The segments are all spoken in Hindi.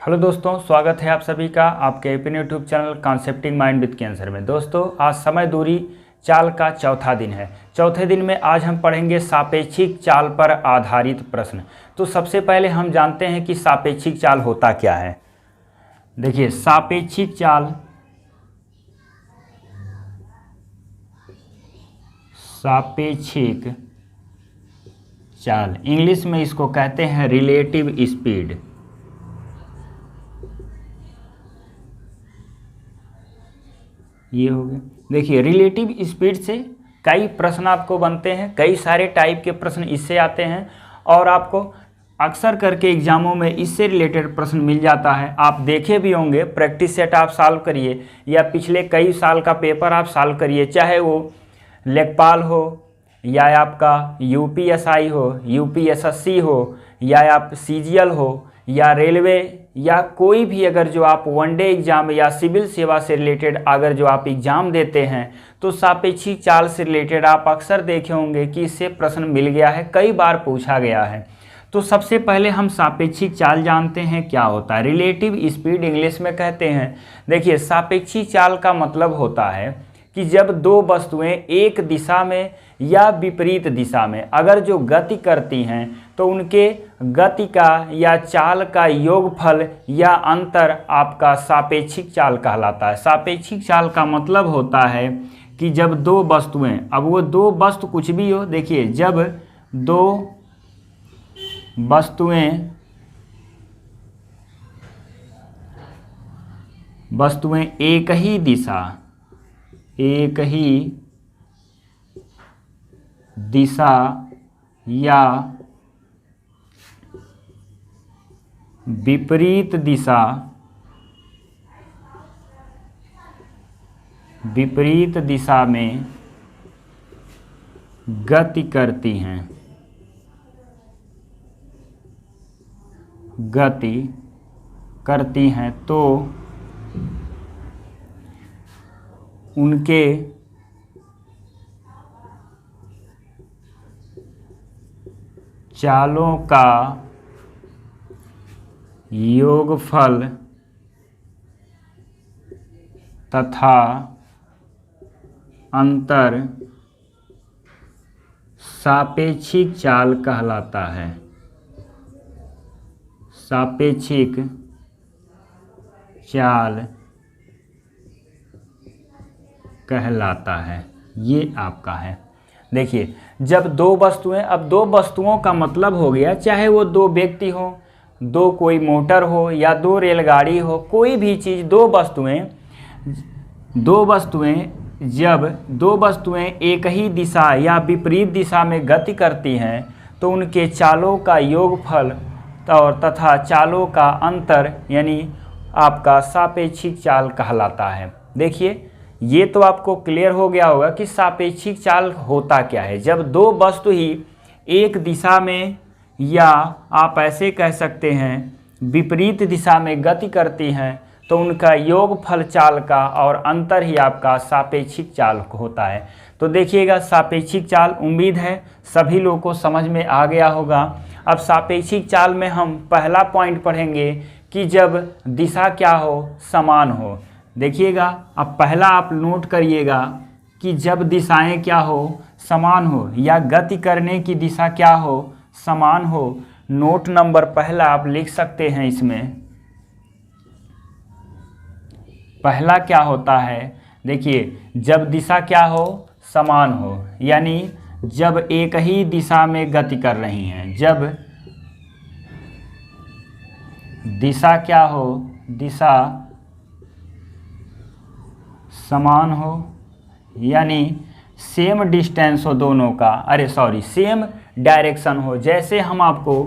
हेलो दोस्तों, स्वागत है आप सभी का आपके अपने YouTube channel concepting mind with cancer में। दोस्तों, आज समय दूरी चाल का चौथा दिन है। चौथे दिन में आज हम पढ़ेंगे सापेक्षिक चाल पर आधारित प्रश्न। तो सबसे पहले हम जानते हैं कि सापेक्षिक चाल होता क्या है। देखिए, सापेक्षिक चाल इंग्लिश में इसको कहते हैं रिलेटिव स्पीड। ये हो गया। देखिए, रिलेटिव स्पीड से कई प्रश्न आपको बनते हैं, कई सारे टाइप के प्रश्न इससे आते हैं और आपको अक्सर करके एग्जामों में इससे रिलेटेड प्रश्न मिल जाता है। आप देखे भी होंगे, प्रैक्टिस सेट आप सॉल्व करिए या पिछले कई साल का पेपर आप सॉल्व करिए, चाहे वो लेखपाल हो या आपका यूपीएसआई हो, यूपीएसएससी हो या आप सीजीएल हो या रेलवे या कोई भी, अगर जो आप वनडे एग्ज़ाम या सिविल सेवा से रिलेटेड अगर जो आप एग्ज़ाम देते हैं तो सापेक्षिक चाल से रिलेटेड आप अक्सर देखे होंगे कि इससे प्रश्न मिल गया है, कई बार पूछा गया है। तो सबसे पहले हम सापेक्षिक चाल जानते हैं क्या होता है। रिलेटिव स्पीड इंग्लिश में कहते हैं। देखिए, सापेक्षिक चाल का मतलब होता है कि जब दो वस्तुएं एक दिशा में या विपरीत दिशा में अगर जो गति करती हैं तो उनके गति का या चाल का योगफल या अंतर आपका सापेक्षिक चाल कहलाता है। सापेक्षिक चाल का मतलब होता है कि जब दो वस्तुएं, अब वो दो वस्तु कुछ भी हो, देखिए जब दो वस्तुएं एक ही दिशा या विपरीत दिशा में गति करती हैं तो उनके चालों का योगफल तथा अंतर सापेक्षिक चाल कहलाता है। सापेक्षिक चाल कहलाता है, ये आपका है। देखिए, जब दो वस्तुएं, अब दो वस्तुओं का मतलब हो गया चाहे वो दो व्यक्ति हो, दो कोई मोटर हो या दो रेलगाड़ी हो, कोई भी चीज़, जब दो वस्तुएं एक ही दिशा या विपरीत दिशा में गति करती हैं तो उनके चालों का योगफल और तथा चालों का अंतर यानी आपका सापेक्षिक चाल कहलाता है। देखिए, ये तो आपको क्लियर हो गया होगा कि सापेक्षिक चाल होता क्या है। जब दो वस्तु ही एक दिशा में या आप ऐसे कह सकते हैं विपरीत दिशा में गति करती हैं तो उनका योगफल चाल का और अंतर ही आपका सापेक्षिक चाल होता है। तो देखिएगा, सापेक्षिक चाल, उम्मीद है सभी लोगों को समझ में आ गया होगा। अब सापेक्षिक चाल में हम पहला पॉइंट पढ़ेंगे कि जब दिशा क्या हो, समान हो। देखिएगा, अब पहला आप नोट करिएगा कि जब दिशाएं क्या हो, समान हो, या गति करने की दिशा क्या हो, समान हो। नोट नंबर पहला आप लिख सकते हैं। इसमें पहला क्या होता है, देखिए, जब दिशा क्या हो, समान हो, यानी जब एक ही दिशा में गति कर रही हैं। जब दिशा क्या हो, दिशा समान हो, यानी सेम डिस्टेंस हो दोनों का, सेम डायरेक्शन हो। जैसे हम आपको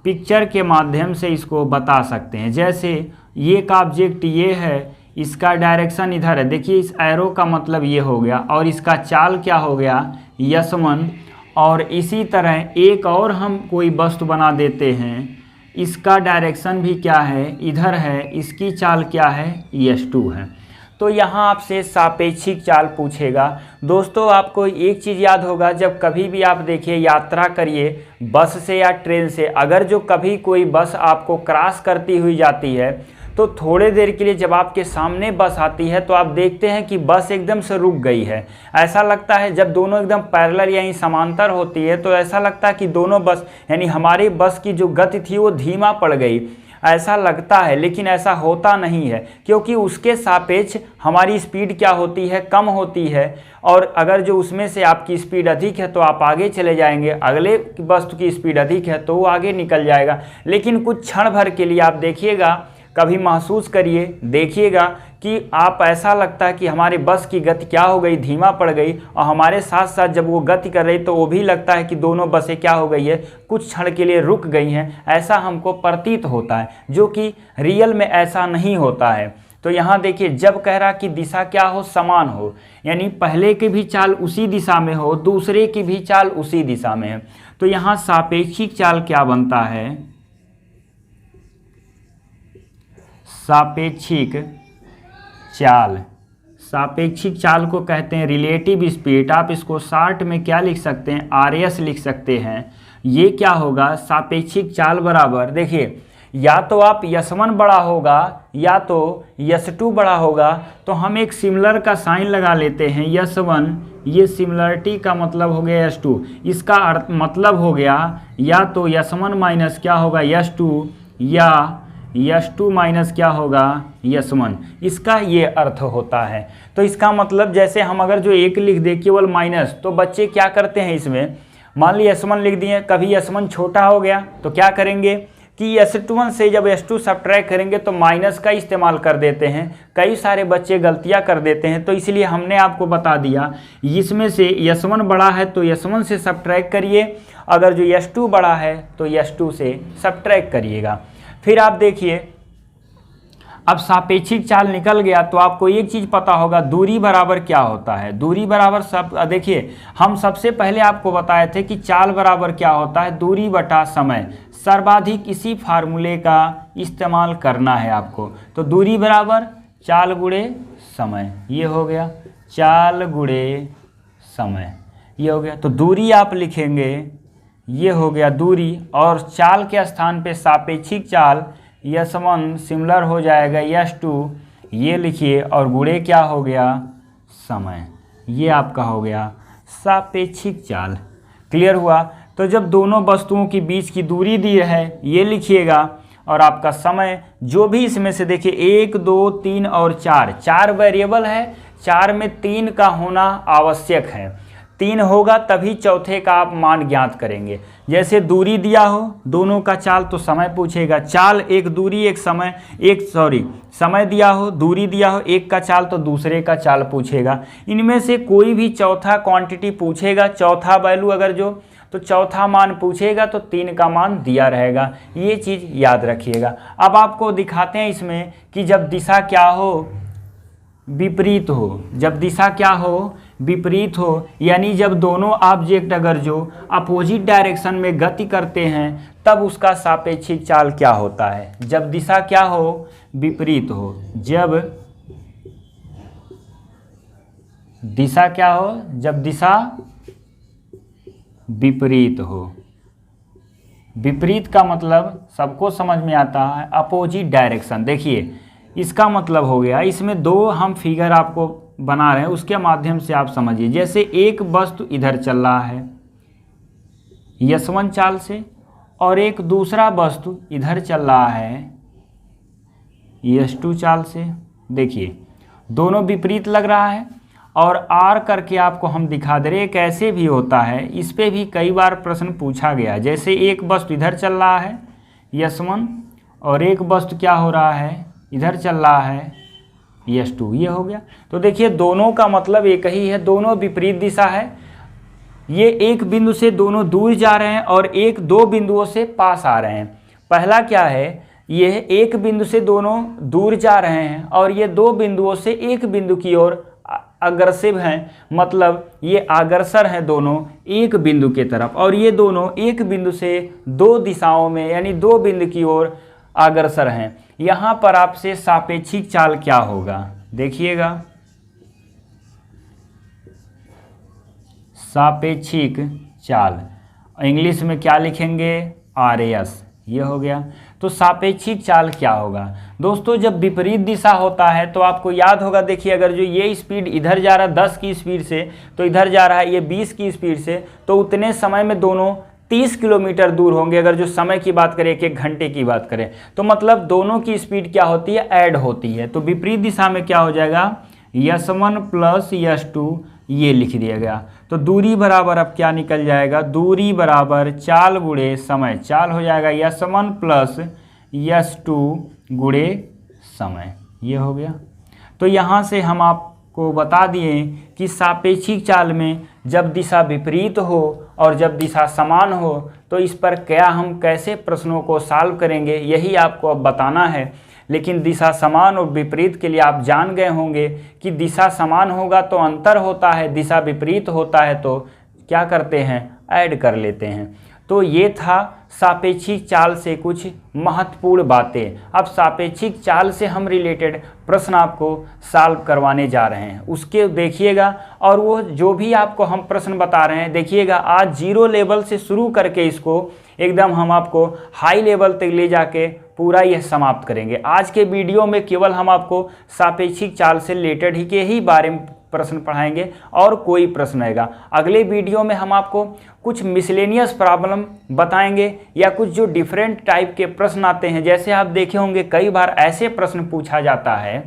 पिक्चर के माध्यम से इसको बता सकते हैं। जैसे ये का ऑब्जेक्ट ये है, इसका डायरेक्शन इधर है, देखिए इस एरो का मतलब ये हो गया और इसका चाल क्या हो गया, S1। और इसी तरह एक और हम कोई वस्तु बना देते हैं, इसका डायरेक्शन भी क्या है, इधर है, इसकी चाल क्या है, S2 है। तो यहाँ आपसे सापेक्षिक चाल पूछेगा। दोस्तों आपको एक चीज़ याद होगा, जब कभी भी आप देखिए यात्रा करिए बस से या ट्रेन से, अगर जो कभी कोई बस आपको क्रॉस करती हुई जाती है तो थोड़े देर के लिए जब आपके सामने बस आती है तो आप देखते हैं कि बस एकदम से रुक गई है। ऐसा लगता है जब दोनों एकदम पैरेलल यानी समांतर होती है तो ऐसा लगता है कि दोनों बस यानी हमारी बस की जो गति थी वो धीमा पड़ गई, ऐसा लगता है। लेकिन ऐसा होता नहीं है, क्योंकि उसके सापेक्ष हमारी स्पीड क्या होती है, कम होती है। और अगर जो उसमें से आपकी स्पीड अधिक है तो आप आगे चले जाएंगे, अगले वस्तु की स्पीड अधिक है तो वो आगे निकल जाएगा। लेकिन कुछ क्षण भर के लिए आप देखिएगा, कभी महसूस करिए, देखिएगा कि आप ऐसा लगता है कि हमारे बस की गति क्या हो गई, धीमा पड़ गई, और हमारे साथ साथ जब वो गति कर रही तो वो भी लगता है कि दोनों बसें क्या हो गई है, कुछ क्षण के लिए रुक गई हैं। ऐसा हमको प्रतीत होता है, जो कि रियल में ऐसा नहीं होता है। तो यहाँ देखिए, जब कह रहा कि दिशा क्या हो, समान हो, यानी पहले की भी चाल उसी दिशा में हो, दूसरे की भी चाल उसी दिशा में है, तो यहाँ सापेक्षिक चाल क्या बनता है, सापेक्षिक चाल। सापेक्षिक चाल को कहते हैं रिलेटिव स्पीड। आप इसको शॉर्ट में क्या लिख सकते हैं, RS लिख सकते हैं। ये क्या होगा, सापेक्षिक चाल बराबर, देखिए या तो आप S1 बड़ा होगा या तो S2 बड़ा होगा, तो हम एक सिमिलर का साइन लगा लेते हैं, S1, ये सिमिलरिटी का मतलब हो गया S2, इसका अर्थ मतलब हो गया या तो S1 माइनस क्या होगा S2, या S2 माइनस क्या होगा S1, इसका ये अर्थ होता है। तो इसका मतलब जैसे हम अगर जो एक लिख दे केवल माइनस, तो बच्चे क्या करते हैं इसमें, मान ली S1 लिख दिए, कभी S1 छोटा हो गया तो क्या करेंगे कि S1 से जब S2 सब्ट्रैक्ट करेंगे तो माइनस का इस्तेमाल कर देते हैं। कई सारे बच्चे गलतियां कर देते हैं, तो इसलिए हमने आपको बता दिया इसमें से S1 बड़ा है तो S1 से सब्ट्रैक्ट करिए, अगर जो S2 बड़ा है तो S2 से सब्ट्रैक्ट करिएगा। फिर आप देखिए, अब सापेक्षिक चाल निकल गया तो आपको एक चीज़ पता होगा, दूरी बराबर क्या होता है। दूरी बराबर सब देखिए, हम सबसे पहले आपको बताए थे कि चाल बराबर क्या होता है, दूरी बटा समय। सर्वाधिक इसी फार्मूले का इस्तेमाल करना है आपको। तो दूरी बराबर चाल गुणे समय, ये हो गया चाल गुणे समय, ये हो गया। तो दूरी आप लिखेंगे, ये हो गया दूरी, और चाल के स्थान पे सापेक्षिक चाल S1 सिमिलर हो जाएगा S2, ये लिखिए, और गुणे क्या हो गया समय, ये आपका हो गया सापेक्षिक चाल। क्लियर हुआ। तो जब दोनों वस्तुओं के बीच की दूरी दी है ये लिखिएगा, और आपका समय जो भी इसमें से देखिए 1, 2, 3 और 4 वेरिएबल है, 4 में 3 का होना आवश्यक है। 3 होगा तभी चौथे का आप मान ज्ञात करेंगे। जैसे दूरी दिया हो दोनों का चाल तो समय पूछेगा, चाल एक दूरी एक समय, समय दिया हो, दूरी दिया हो, एक का चाल तो दूसरे का चाल पूछेगा। इनमें से कोई भी चौथा क्वांटिटी पूछेगा, चौथा वैल्यू अगर जो, तो चौथा मान पूछेगा तो 3 का मान दिया रहेगा। ये चीज़ याद रखिएगा। अब आपको दिखाते हैं इसमें कि जब दिशा क्या हो, विपरीत हो, जब दिशा क्या हो, विपरीत हो, यानी जब दोनों ऑब्जेक्ट अगर जो अपोजिट डायरेक्शन में गति करते हैं तब उसका सापेक्षिक चाल क्या होता है। जब दिशा क्या हो, विपरीत हो, जब दिशा क्या हो, जब दिशा विपरीत हो। विपरीत का मतलब सबको समझ में आता है, अपोजिट डायरेक्शन। देखिए इसका मतलब हो गया, इसमें 2 हम फिगर आपको बना रहे हैं, उसके माध्यम से आप समझिए। जैसे एक वस्तु इधर चल रहा है S1 चाल से, और एक दूसरा वस्तु इधर चल रहा है S2 चाल से। देखिए दोनों विपरीत लग रहा है, और R करके आपको हम दिखा दे रहे, एक ऐसे भी होता है, इस पे भी कई बार प्रश्न पूछा गया। जैसे एक वस्तु इधर चल रहा है S1, और एक वस्तु क्या हो रहा है, इधर चल रहा है S2, ये हो गया। तो देखिए दोनों का मतलब एक ही है, दोनों विपरीत दिशा है। ये एक बिंदु से दोनों दूर जा रहे हैं और एक 2 बिंदुओं से पास आ रहे हैं। पहला क्या है, ये एक बिंदु से दोनों दूर जा रहे हैं और ये 2 बिंदुओं से एक बिंदु की ओर अग्रसर हैं, मतलब ये अग्रसर हैं दोनों एक बिंदु के तरफ, और ये दोनों एक बिंदु से 2 दिशाओं में यानी 2 बिंदु की ओर अग्रसर हैं। यहाँ पर आपसे सापेक्षिक चाल क्या होगा, देखिएगा सापेक्षिक चाल, इंग्लिश में क्या लिखेंगे, RAS, ये हो गया। तो सापेक्षिक चाल क्या होगा दोस्तों, जब विपरीत दिशा होता है तो आपको याद होगा, देखिए अगर जो ये स्पीड इधर जा रहा है 10 की स्पीड से, तो इधर जा रहा है ये 20 की स्पीड से, तो उतने समय में दोनों 30 किलोमीटर दूर होंगे। अगर जो समय की बात करें, 1 घंटे की बात करें, तो मतलब दोनों की स्पीड क्या होती है, ऐड होती है। तो विपरीत दिशा में क्या हो जाएगा, S1 प्लस S2, ये लिख दिया गया। तो दूरी बराबर अब क्या निकल जाएगा, दूरी बराबर चाल गुणे समय, चाल हो जाएगा S1 प्लस S2 गुणे समय, ये हो गया। तो यहाँ से हम आपको बता दिए कि सापेक्षिक चाल में जब दिशा विपरीत हो और जब दिशा समान हो तो इस पर क्या हम कैसे प्रश्नों को सॉल्व करेंगे, यही आपको अब बताना है। लेकिन दिशा समान और विपरीत के लिए आप जान गए होंगे कि दिशा समान होगा तो अंतर होता है, दिशा विपरीत होता है तो क्या करते हैं, ऐड कर लेते हैं। तो ये था सापेक्षिक चाल से कुछ महत्वपूर्ण बातें। अब सापेक्षिक चाल से हम रिलेटेड प्रश्न आपको सॉल्व करवाने जा रहे हैं, उसके देखिएगा। और वो जो भी आपको हम प्रश्न बता रहे हैं, देखिएगा आज 0 लेवल से शुरू करके इसको एकदम हम आपको हाई लेवल तक ले जाके पूरा यह समाप्त करेंगे। आज के वीडियो में केवल हम आपको सापेक्षिक चाल से रिलेटेड ही के ही बारे में प्रश्न पढ़ाएंगे और कोई प्रश्न आएगा। अगले वीडियो में हम आपको कुछ मिसलेनियस प्रॉब्लम बताएंगे या कुछ जो डिफरेंट टाइप के प्रश्न आते हैं। जैसे आप देखे होंगे कई बार ऐसे प्रश्न पूछा जाता है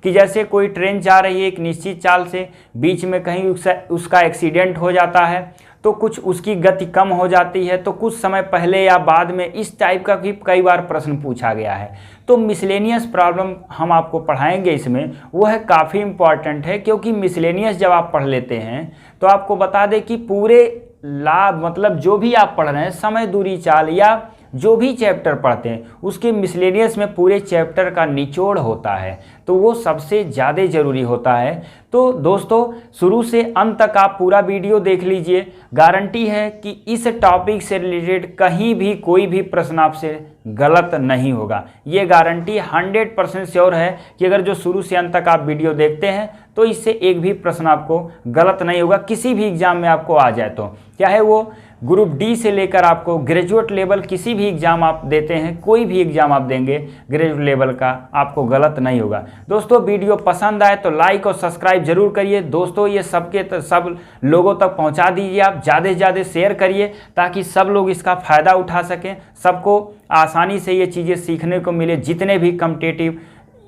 कि जैसे कोई ट्रेन जा रही है एक निश्चित चाल से, बीच में कहीं उसका एक्सीडेंट हो जाता है तो कुछ उसकी गति कम हो जाती है, तो कुछ समय पहले या बाद में, इस टाइप का भी कई बार प्रश्न पूछा गया है। तो मिसलेनियस प्रॉब्लम हम आपको पढ़ाएंगे इसमें, वो है काफ़ी इम्पॉर्टेंट है, क्योंकि मिसलेनियस जब आप पढ़ लेते हैं तो आपको बता दें कि पूरे लाभ मतलब जो भी आप पढ़ रहे हैं, समय दूरी चाल या जो भी चैप्टर पढ़ते हैं उसके मिसलेनियस में पूरे चैप्टर का निचोड़ होता है, तो वो सबसे ज़्यादा ज़रूरी होता है। तो दोस्तों शुरू से अंत तक आप पूरा वीडियो देख लीजिए, गारंटी है कि इस टॉपिक से रिलेटेड कहीं भी कोई भी प्रश्न आपसे गलत नहीं होगा। ये गारंटी 100% श्योर है कि अगर जो शुरू से अंत तक आप वीडियो देखते हैं तो इससे एक भी प्रश्न आपको गलत नहीं होगा, किसी भी एग्ज़ाम में आपको आ जाए तो, चाहे वो ग्रुप डी से लेकर आपको ग्रेजुएट लेवल किसी भी एग्ज़ाम आप देते हैं, कोई भी एग्ज़ाम आप देंगे ग्रेजुएट लेवल का, आपको गलत नहीं होगा। दोस्तों वीडियो पसंद आए तो लाइक और सब्सक्राइब जरूर करिए। दोस्तों ये सब लोगों तक पहुंचा दीजिए, आप ज़्यादा से ज़्यादा शेयर करिए ताकि सब लोग इसका फ़ायदा उठा सकें, सबको आसानी से ये चीज़ें सीखने को मिले। जितने भी कॉम्पिटिटिव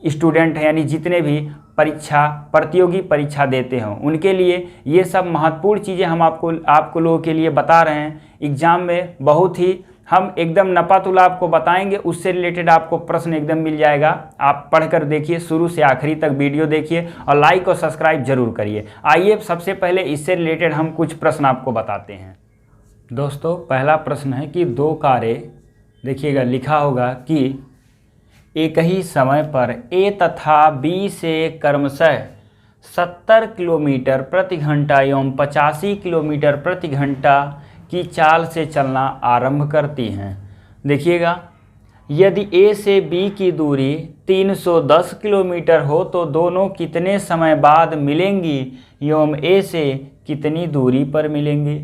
स्टूडेंट हैं यानी जितने भी प्रतियोगी परीक्षा देते हों उनके लिए ये सब महत्वपूर्ण चीज़ें हम आपको लोगों के लिए बता रहे हैं। एग्ज़ाम में बहुत ही हम एकदम नपातुला आपको बताएंगे, उससे रिलेटेड आपको प्रश्न एकदम मिल जाएगा। आप पढ़कर देखिए, शुरू से आखिरी तक वीडियो देखिए और लाइक और सब्सक्राइब जरूर करिए। आइए सबसे पहले इससे रिलेटेड हम कुछ प्रश्न आपको बताते हैं। दोस्तों पहला प्रश्न है कि 2 कारें, देखिएगा लिखा होगा कि एक ही समय पर A तथा B से क्रमशः 70 किलोमीटर प्रति घंटा एवं 85 किलोमीटर प्रति घंटा की चाल से चलना आरंभ करती हैं। देखिएगा यदि A से B की दूरी 310 किलोमीटर हो तो दोनों कितने समय बाद मिलेंगी एवं A से कितनी दूरी पर मिलेंगी।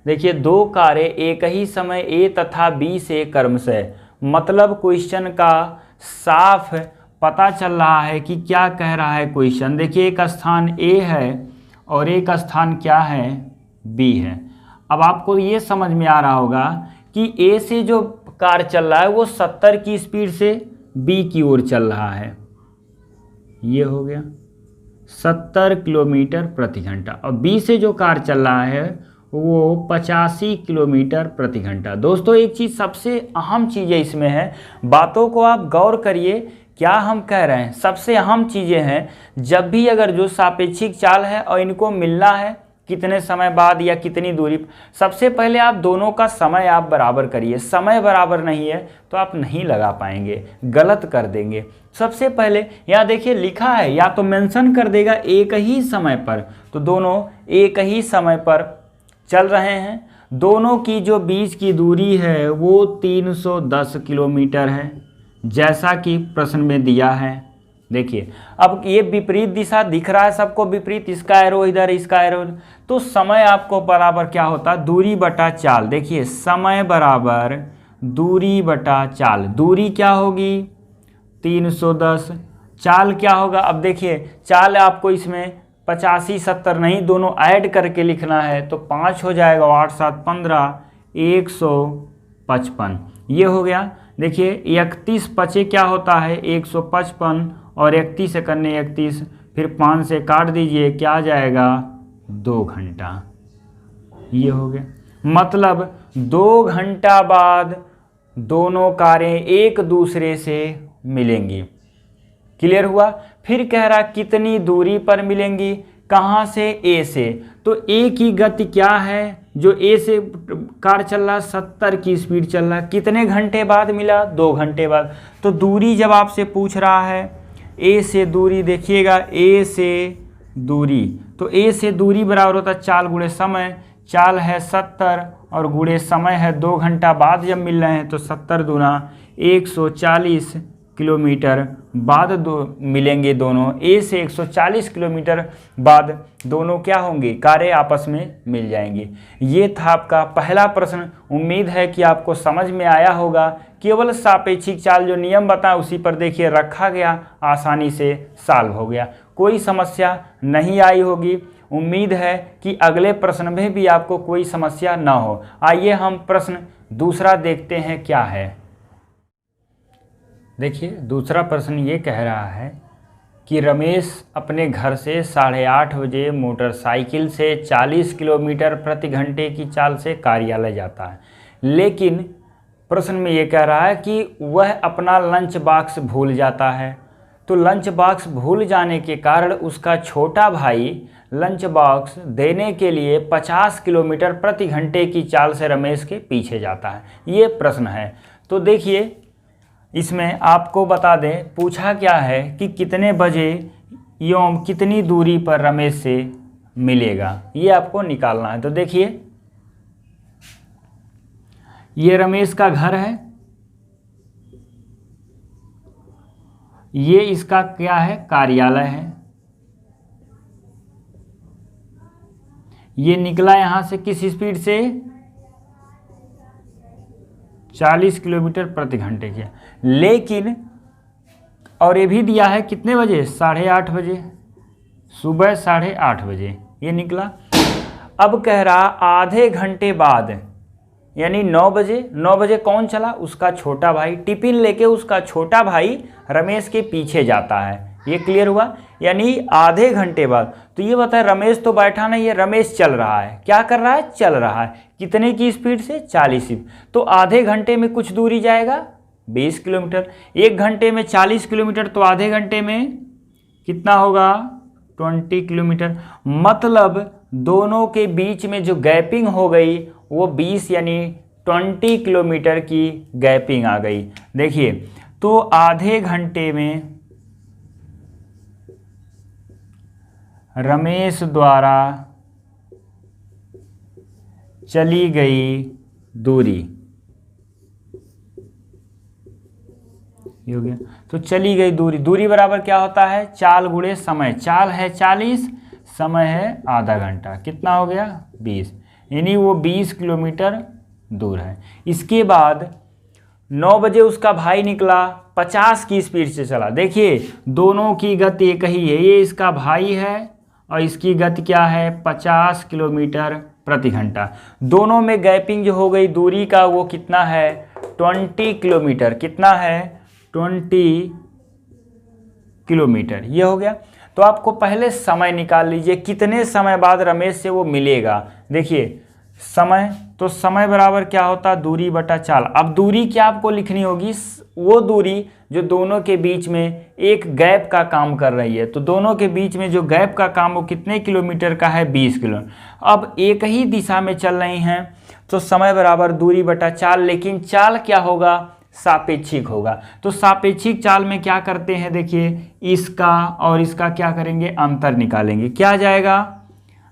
देखिए 2 कारें एक ही समय A तथा B से क्रमशः, मतलब क्वेश्चन का साफ पता चल रहा है कि क्या कह रहा है क्वेश्चन। देखिए एक स्थान A है और एक स्थान क्या है, B है। अब आपको ये समझ में आ रहा होगा कि A से जो कार चल रहा है वो 70 की स्पीड से B की ओर चल रहा है, ये हो गया 70 किलोमीटर प्रति घंटा, और B से जो कार चल रहा है वो 85 किलोमीटर प्रति घंटा। दोस्तों एक चीज़ सबसे अहम चीज़ें इसमें है, बातों को आप गौर करिए, क्या हम कह रहे हैं, सबसे अहम चीज़ें हैं। जब भी अगर जो सापेक्षिक चाल है और इनको मिलना है कितने समय बाद या कितनी दूरी, सबसे पहले आप दोनों का समय आप बराबर करिए। समय बराबर नहीं है तो आप नहीं लगा पाएंगे, गलत कर देंगे। सबसे पहले यहाँ देखिए लिखा है, या तो मेंशन कर देगा एक ही समय पर, तो दोनों एक ही समय पर चल रहे हैं। दोनों की जो बीच की दूरी है वो 310 किलोमीटर है, जैसा कि प्रश्न में दिया है। देखिए अब ये विपरीत दिशा दिख रहा है सबको, विपरीत, इसका एरो इधर, इसका एरो, तो समय आपको बराबर क्या होता है, दूरी बटा चाल। देखिए समय बराबर दूरी बटा चाल, दूरी क्या होगी 310, चाल क्या होगा, अब देखिए चाल आपको इसमें 85 70 नहीं, दोनों ऐड करके लिखना है, तो 5 हो जाएगा, 8 7 15, 155 ये हो गया। देखिए 31 पचे क्या होता है 155, और 31 से करने 31, फिर 5 से काट दीजिए, क्या आ जाएगा 2 घंटा, ये हो गया। मतलब 2 घंटा बाद दोनों कारें एक दूसरे से मिलेंगी। क्लियर हुआ। फिर कह रहा कितनी दूरी पर मिलेंगी, कहाँ से, ए से, तो ए की गति क्या है, जो ए से कार चल रहा 70 की स्पीड चल रहा, कितने घंटे बाद मिला, 2 घंटे बाद। तो दूरी जब आपसे पूछ रहा है ए से दूरी, देखिएगा ए से दूरी, तो ए से दूरी बराबर होता है चाल गुणे समय, चाल है 70 और गुणे समय है 2 घंटा बाद जब मिल रहे हैं, तो 70 दूना 140 किलोमीटर बाद मिलेंगे दोनों, ए से 140 किलोमीटर बाद दोनों क्या होंगे, कारें आपस में मिल जाएंगी। ये था आपका पहला प्रश्न। उम्मीद है कि आपको समझ में आया होगा। केवल सापेक्षिक चाल जो नियम बताया उसी पर देखिए रखा गया, आसानी से सॉल्व हो गया, कोई समस्या नहीं आई होगी। उम्मीद है कि अगले प्रश्न में भी आपको कोई समस्या ना हो। आइए हम प्रश्न दूसरा देखते हैं क्या है। देखिए दूसरा प्रश्न ये कह रहा है कि रमेश अपने घर से 8:30 बजे मोटरसाइकिल से 40 किलोमीटर प्रति घंटे की चाल से कार्यालय जाता है, लेकिन प्रश्न में ये कह रहा है कि वह अपना लंच बॉक्स भूल जाता है। तो लंच बॉक्स भूल जाने के कारण उसका छोटा भाई लंच बॉक्स देने के लिए 50 किलोमीटर प्रति घंटे की चाल से रमेश के पीछे जाता है। ये प्रश्न है। तो देखिए इसमें आपको बता दें पूछा क्या है कि कितने बजे एवं कितनी दूरी पर रमेश से मिलेगा, ये आपको निकालना है। तो देखिए ये रमेश का घर है, ये इसका क्या है कार्यालय है, ये निकला यहां से किस स्पीड से 40 किलोमीटर प्रति घंटे के, लेकिन और ये भी दिया है कितने बजे 8:30 बजे, सुबह 8:30 बजे ये निकला। अब कह रहा आधे घंटे बाद यानी 9 बजे कौन चला, उसका छोटा भाई, टिफिन लेके उसका छोटा भाई रमेश के पीछे जाता है। ये क्लियर हुआ, यानी आधे घंटे बाद। तो ये बताए रमेश तो बैठा नहीं है, रमेश चल रहा है, क्या कर रहा है, चल रहा है, कितने की स्पीड से 40। तो आधे घंटे में कुछ दूरी जाएगा 20 किलोमीटर, 1 घंटे में 40 किलोमीटर, तो आधे घंटे में कितना होगा 20 किलोमीटर। मतलब दोनों के बीच में जो गैपिंग हो गई वो 20 यानी 20 किलोमीटर की गैपिंग आ गई। देखिए तो आधे घंटे में रमेश द्वारा चली गई दूरी, ये हो गया। तो चली गई दूरी बराबर क्या होता है, चाल गुणे समय, चाल है 40, समय है आधा घंटा, कितना हो गया 20, यानी वो 20 किलोमीटर दूर है। इसके बाद 9 बजे उसका भाई निकला, 50 की स्पीड से चला। देखिए दोनों की गति एक ही है, ये इसका भाई है और इसकी गति क्या है 50 किलोमीटर प्रति घंटा। दोनों में गैपिंग जो हो गई दूरी का वो कितना है 20 किलोमीटर, कितना है 20 किलोमीटर, ये हो गया। तो आपको पहले समय निकाल लीजिए, कितने समय बाद रमेश से वो मिलेगा। देखिए समय, तो समय बराबर क्या होता है दूरी बटा चाल। अब दूरी क्या आपको लिखनी होगी, वो दूरी जो दोनों के बीच में एक गैप का काम कर रही है। तो दोनों के बीच में जो गैप का काम वो कितने किलोमीटर का है 20 किलोमीटर। अब एक ही दिशा में चल रही हैं तो समय बराबर दूरी बटा चाल, लेकिन चाल क्या होगा सापेक्षिक होगा। तो सापेक्षिक चाल में क्या करते हैं, देखिए इसका और इसका क्या करेंगे अंतर निकालेंगे, क्या जाएगा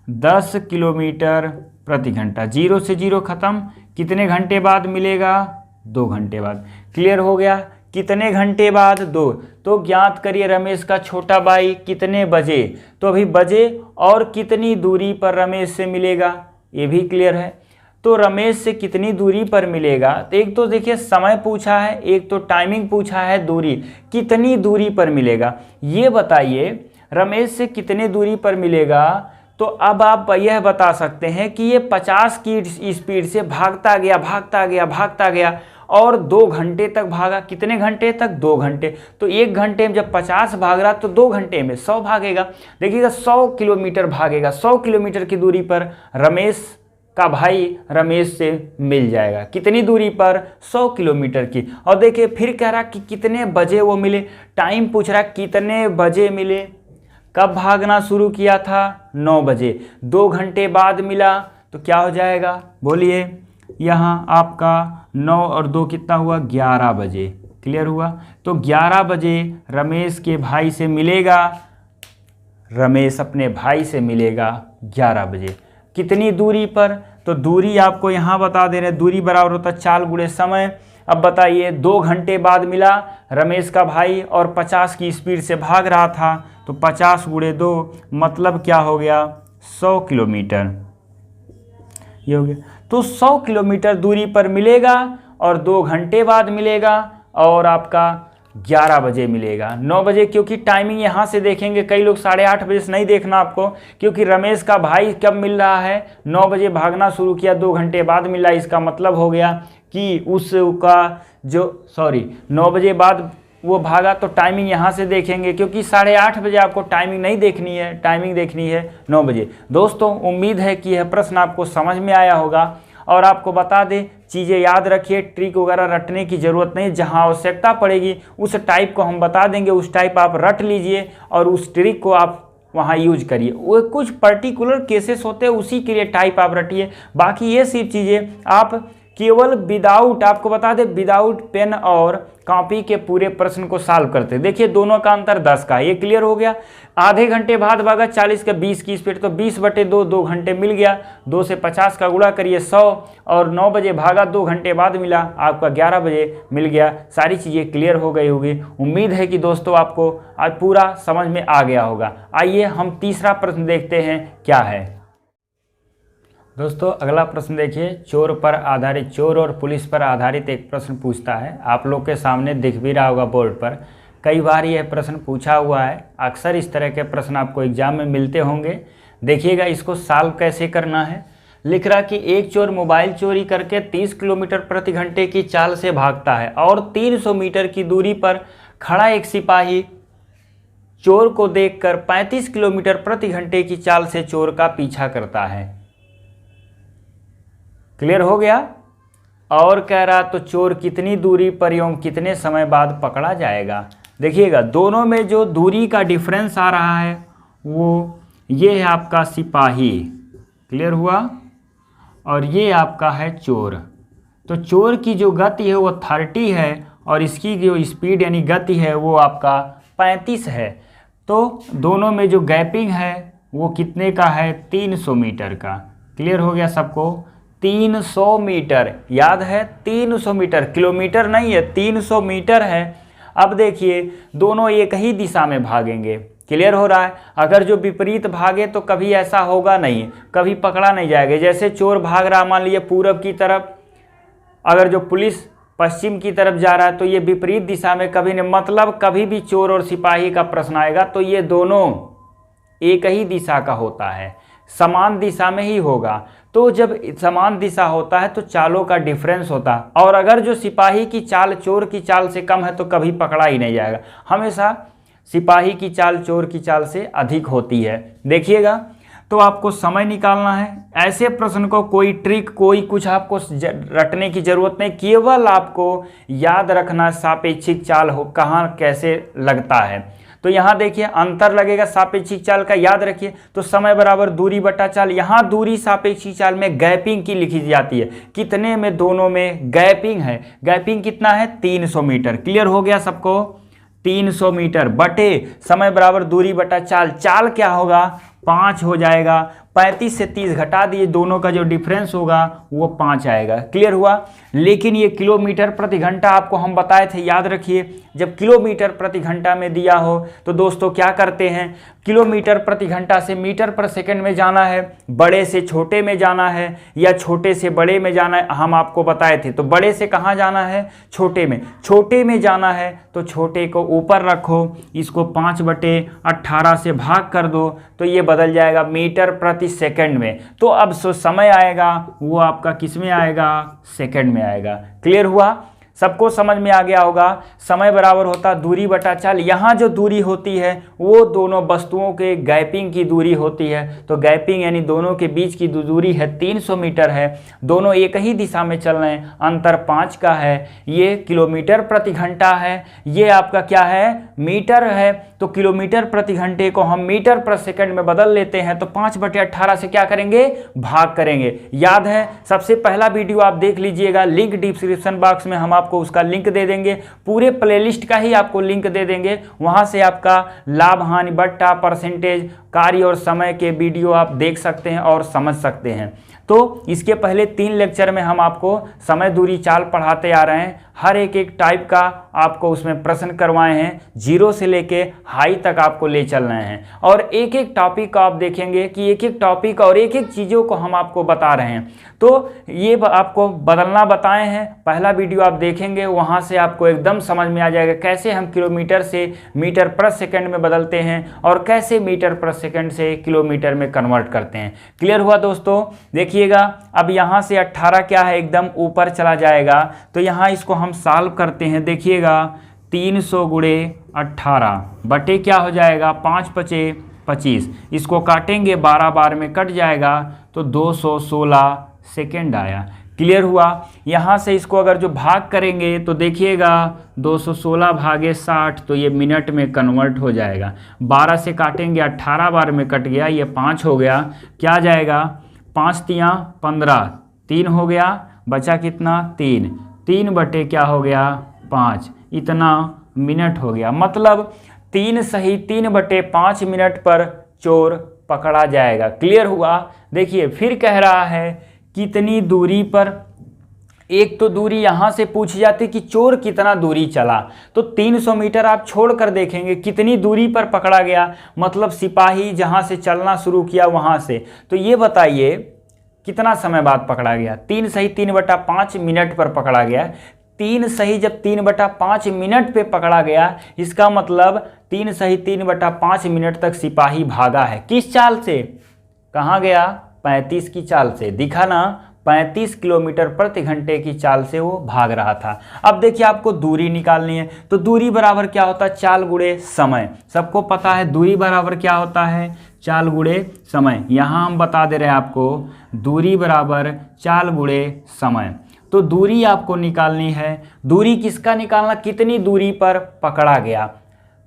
10 किलोमीटर प्रति घंटा, 0 से 0 खत्म, कितने घंटे बाद मिलेगा 2 घंटे बाद। क्लियर हो गया कितने घंटे बाद 2। तो ज्ञात करिए रमेश का छोटा भाई कितने बजे, तो अभी बजे और कितनी दूरी पर रमेश से मिलेगा, ये भी क्लियर है। तो रमेश से कितनी दूरी पर मिलेगा, तो एक तो देखिए समय पूछा है, एक तो टाइमिंग पूछा है, दूरी कितनी दूरी पर मिलेगा, ये बताइए रमेश से कितने दूरी पर मिलेगा। तो अब आप यह बता सकते हैं कि ये 50 की स्पीड से भागता गया भागता गया भागता गया और 2 घंटे तक भागा। कितने घंटे तक, 2 घंटे। तो 1 घंटे में जब 50 भाग रहा तो 2 घंटे में 100 भागेगा। देखिएगा 100 किलोमीटर भागेगा, 100 किलोमीटर की दूरी पर रमेश का भाई रमेश से मिल जाएगा। कितनी दूरी पर, 100 किलोमीटर की। और देखिए फिर कह रहा कि कितने बजे वो मिले, टाइम पूछ रहा कितने बजे मिले, कब भागना शुरू किया था, 9 बजे, 2 घंटे बाद मिला तो क्या हो जाएगा बोलिए, यहाँ आपका 9 और 2 कितना हुआ, 11 बजे। क्लियर हुआ। तो 11 बजे रमेश के भाई से मिलेगा, रमेश अपने भाई से मिलेगा 11 बजे। कितनी दूरी पर, तो दूरी आपको यहाँ बता दे रहे हैं, दूरी बराबर होता है चाल गुणे समय। अब बताइए 2 घंटे बाद मिला रमेश का भाई और 50 की स्पीड से भाग रहा था, तो 50 गुणे 2 मतलब क्या हो गया, 100 किलोमीटर। ये हो गया। तो 100 किलोमीटर दूरी पर मिलेगा और 2 घंटे बाद मिलेगा और आपका 11 बजे मिलेगा। 9 बजे क्योंकि टाइमिंग यहाँ से देखेंगे, कई लोग 8:30 बजे से नहीं देखना आपको, क्योंकि रमेश का भाई कब मिल रहा है, 9 बजे भागना शुरू किया, 2 घंटे बाद मिला। इसका मतलब हो गया कि उसका जो 9 बजे बाद वो भागा, तो टाइमिंग यहाँ से देखेंगे, क्योंकि 8:30 बजे आपको टाइमिंग नहीं देखनी है, टाइमिंग देखनी है 9 बजे। दोस्तों उम्मीद है कि यह प्रश्न आपको समझ में आया होगा। और आपको बता दें, चीज़ें याद रखिए, ट्रिक वगैरह रटने की ज़रूरत नहीं, जहां आवश्यकता पड़ेगी उस टाइप को हम बता देंगे, उस टाइप आप रट लीजिए और उस ट्रिक को आप वहां यूज करिए। वो कुछ पर्टिकुलर केसेस होते हैं उसी के लिए टाइप आप रटिए, बाकी ये सिर्फ चीज़ें आप केवल विदाउट, आपको बता दें विदाउट पेन और कॉपी के पूरे प्रश्न को सॉल्व करते। देखिए दोनों का अंतर 10 का, ये क्लियर हो गया। आधे घंटे बाद भागा 40 का 20 की स्पीड, तो 20/2 2 घंटे मिल गया। 2 से 50 का गुणा करिए 100, और 9 बजे भागा 2 घंटे बाद मिला, आपका 11 बजे मिल गया। सारी चीज़ें क्लियर हो गई होगी। उम्मीद है कि दोस्तों आपको आज पूरा समझ में आ गया होगा। आइए हम तीसरा प्रश्न देखते हैं क्या है। दोस्तों अगला प्रश्न देखिए, चोर पर आधारित, चोर और पुलिस पर आधारित एक प्रश्न पूछता है। आप लोग के सामने दिख भी रहा होगा बोर्ड पर, कई बार यह प्रश्न पूछा हुआ है। अक्सर इस तरह के प्रश्न आपको एग्जाम में मिलते होंगे। देखिएगा इसको सॉल्व कैसे करना है। लिख रहा कि एक चोर मोबाइल चोरी करके 30 किलोमीटर प्रति घंटे की चाल से भागता है और 300 मीटर की दूरी पर खड़ा एक सिपाही चोर को देखकर 35 किलोमीटर प्रति घंटे की चाल से चोर का पीछा करता है। क्लियर हो गया। और कह रहा तो चोर कितनी दूरी पर एवं कितने समय बाद पकड़ा जाएगा। देखिएगा दोनों में जो दूरी का डिफरेंस आ रहा है वो ये है आपका सिपाही, क्लियर हुआ, और ये आपका है चोर। तो चोर की जो गति है वो 30 है और इसकी जो स्पीड यानी गति है वो आपका 35 है। तो दोनों में जो गैपिंग है वो कितने का है, 300 मीटर का। क्लियर हो गया सबको। 300 मीटर, याद है 300 मीटर, किलोमीटर नहीं है, 300 मीटर है। अब देखिए दोनों एक ही दिशा में भागेंगे। क्लियर हो रहा है। अगर जो विपरीत भागे तो कभी ऐसा होगा नहीं, कभी पकड़ा नहीं जाएगा। जैसे चोर भाग रहा मान लीजिए पूरब की तरफ, अगर जो पुलिस पश्चिम की तरफ जा रहा है तो ये विपरीत दिशा में कभी नहीं, मतलब कभी भी चोर और सिपाही का प्रश्न आएगा तो ये दोनों एक ही दिशा का होता है, समान दिशा में ही होगा। तो जब समान दिशा होता है तो चालों का डिफरेंस होता है, और अगर जो सिपाही की चाल चोर की चाल से कम है तो कभी पकड़ा ही नहीं जाएगा। हमेशा सिपाही की चाल चोर की चाल से अधिक होती है। देखिएगा तो आपको समय निकालना है। ऐसे प्रश्न को कोई ट्रिक कोई कुछ आपको रटने की जरूरत नहीं, केवल आपको याद रखना सापेक्षिक चाल हो कहाँ कैसे लगता है। तो यहाँ देखिए अंतर लगेगा सापेक्षिक चाल का, याद रखिए। तो समय बराबर दूरी बटा चाल, यहाँ दूरी सापेक्षिक चाल में गैपिंग की लिखी जाती है। कितने में, दोनों में गैपिंग है। गैपिंग कितना है, 300 मीटर। क्लियर हो गया सबको। 300 मीटर बटे समय बराबर दूरी बटा चाल। चाल क्या होगा, 5 हो जाएगा। 35 से 30 घटा दिए, दोनों का जो डिफरेंस होगा वो 5 आएगा। क्लियर हुआ। लेकिन ये किलोमीटर प्रति घंटा आपको हम बताए थे, याद रखिए, जब किलोमीटर प्रति घंटा में दिया हो तो दोस्तों क्या करते हैं, किलोमीटर प्रति घंटा से मीटर पर सेकंड में जाना है, बड़े से छोटे में जाना है या छोटे से बड़े में जाना है, हम आपको बताए थे। तो बड़े से कहाँ जाना है, छोटे में। छोटे में जाना है तो छोटे को ऊपर रखो, इसको 5/18 से भाग कर दो तो ये बदल जाएगा मीटर प्रति सेकंड में। तो अब समय आएगा वो आपका किस में आएगा, सेकंड में आएगा। क्लियर हुआ, सबको समझ में आ गया होगा। समय बराबर होता दूरी बटा चाल। यहाँ जो दूरी होती है वो दोनों वस्तुओं के गैपिंग की दूरी होती है। तो गैपिंग यानी दोनों के बीच की दूरी है 300 मीटर है। दोनों एक ही दिशा में चल रहे हैं, अंतर 5 का है। ये किलोमीटर प्रति घंटा है, ये आपका क्या है, मीटर है। तो किलोमीटर प्रति घंटे को हम मीटर प्रति सेकंड में बदल लेते हैं तो 5/18 से क्या करेंगे, भाग करेंगे। याद है, सबसे पहला वीडियो आप देख लीजिएगा, लिंक डिस्क्रिप्शन बॉक्स में हम आपको उसका लिंक दे देंगे, पूरे प्लेलिस्ट का ही आपको लिंक दे देंगे। वहां से आपका लाभ हानि बट्टा परसेंटेज कार्य और समय के वीडियो आप देख सकते हैं और समझ सकते हैं। तो इसके पहले 3 लेक्चर में हम आपको समय दूरी चाल पढ़ाते आ रहे हैं। हर एक टाइप का आपको उसमें प्रश्न करवाए हैं, जीरो से लेके हाई तक आपको ले चल रहे हैं। और एक एक टॉपिक का आप देखेंगे कि एक एक टॉपिक और एक एक चीज़ों को हम आपको बता रहे हैं। तो ये आपको बदलना बताए हैं, पहला वीडियो आप देखेंगे, वहाँ से आपको एकदम समझ में आ जाएगा कैसे हम किलोमीटर से मीटर प्रति सेकंड में बदलते हैं और कैसे मीटर प्रति सेकंड से किलोमीटर में कन्वर्ट करते हैं। क्लियर हुआ दोस्तों। देखिएगा, अब यहाँ से 18 क्या है, एकदम ऊपर चला जाएगा। तो यहाँ इसको हम सॉल्व करते हैं। देखिएगा, 300 × 18 बटे क्या हो जाएगा, 5×5 = 25। इसको काटेंगे, 12 बार में कट जाएगा तो 216 सेकेंड आया। क्लियर हुआ। यहाँ से इसको अगर जो भाग करेंगे तो देखिएगा 216 / 60 तो ये मिनट में कन्वर्ट हो जाएगा। 12 से काटेंगे, 18 बार में कट गया, ये 5 हो गया। क्या जाएगा, 5 × 15 3 हो गया, बचा कितना, 3। 3 बटे क्या हो गया, 5, इतना मिनट हो गया। मतलब 3 सही 3/5 मिनट पर चोर पकड़ा जाएगा। क्लियर हुआ। देखिए फिर कह रहा है कितनी दूरी पर, एक तो दूरी यहाँ से पूछी जाती कि चोर कितना दूरी चला, तो 300 मीटर आप छोड़ कर देखेंगे कितनी दूरी पर पकड़ा गया, मतलब सिपाही जहाँ से चलना शुरू किया वहाँ से। तो ये बताइए कितना समय बाद पकड़ा गया। 3 सही 3/5 मिनट पर पकड़ा गया। 3 सही जब 3/5 मिनट पे पकड़ा गया, इसका मतलब 3 सही 3/5 मिनट तक सिपाही भागा है। किस चाल से, कहाँ गया, 35 की चाल से। दिखा ना, 35 किलोमीटर प्रति घंटे की चाल से वो भाग रहा था। अब देखिए आपको दूरी निकालनी है, तो दूरी बराबर क्या होता है, चाल गुणे समय। सबको पता है दूरी बराबर क्या होता है, चाल गुणे समय। यहाँ हम बता दे रहे हैं आपको, दूरी बराबर चाल गुणे समय। तो दूरी आपको निकालनी है। दूरी किसका निकालना, कितनी दूरी पर पकड़ा गया,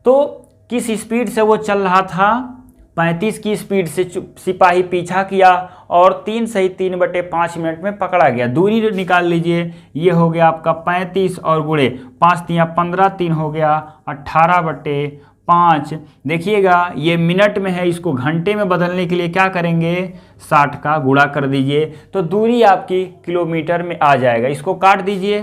तो किस स्पीड से वो चल रहा था, 35 की स्पीड से सिपाही पीछा किया और 3 सही 3/5 मिनट में पकड़ा गया। दूरी निकाल लीजिए, ये हो गया आपका 35 और गुणे 5 × 15 3 हो गया 18/5। देखिएगा ये मिनट में है, इसको घंटे में बदलने के लिए क्या करेंगे, 60 का गुणा कर दीजिए तो दूरी आपकी किलोमीटर में आ जाएगा। इसको काट दीजिए,